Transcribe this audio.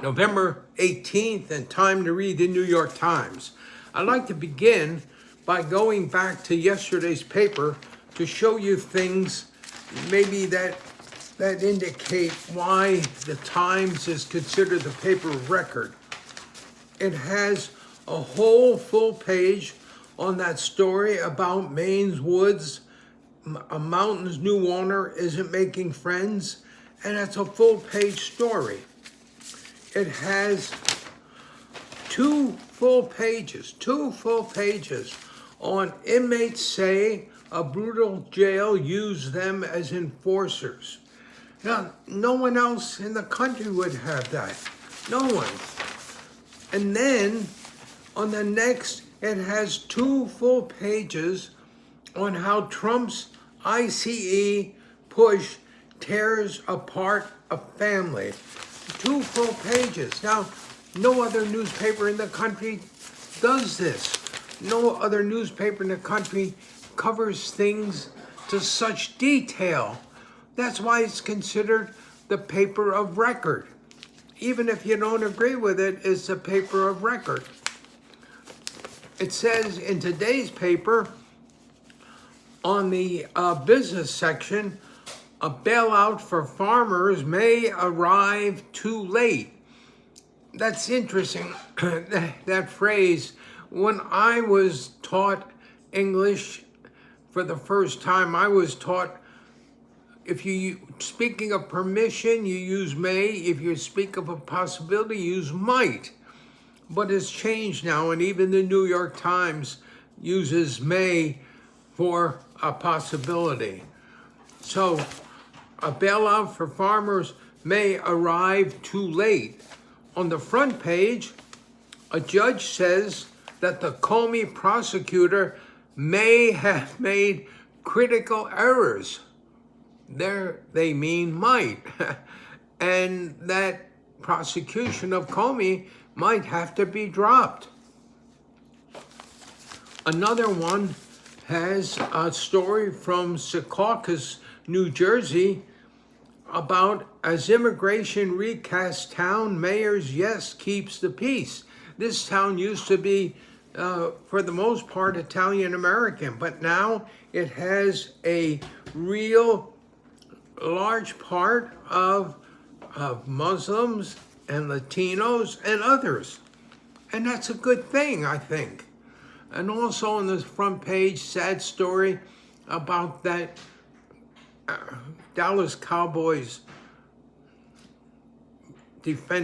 November 18th, and time to read the New York Times. I'd like to begin by going back to yesterday's paper to show you things maybe that indicate why the Times is considered the paper of record. It has a whole full page on that story about Maine's woods. A mountain's new owner isn't making friends, and it's a full page story. It has two full pages on inmates say a brutal jail used them as enforcers. Now, no one else in the country would have that. No one. And then on the next, it has two full pages on how Trump's ICE push tears apart a family. Two full pages. Now, no other newspaper in the country does this. No other newspaper in the country covers things to such detail. That's why it's considered the paper of record. Even if you don't agree with it, it's a paper of record. It says in today's paper, on the business section, a bailout for farmers may arrive too late. That's interesting, that phrase. When I was taught English for the first time, I was taught if you speaking of permission, you use may. If you speak of a possibility, you use might. But it's changed now, and even the New York Times uses may for a possibility. So a bailout for farmers may arrive too late. On the front page, a judge says that the Comey prosecutor may have made critical errors. There they mean might. And that prosecution of Comey might have to be dropped. Another one has a story from Secaucus, New Jersey, about as immigration recasts town, mayor's yes keeps the peace. This town used to be, for the most part, Italian-American, but now it has a real large part of Muslims and Latinos and others. And that's a good thing, I think. And also on the front page, sad story about that Dallas Cowboys defender.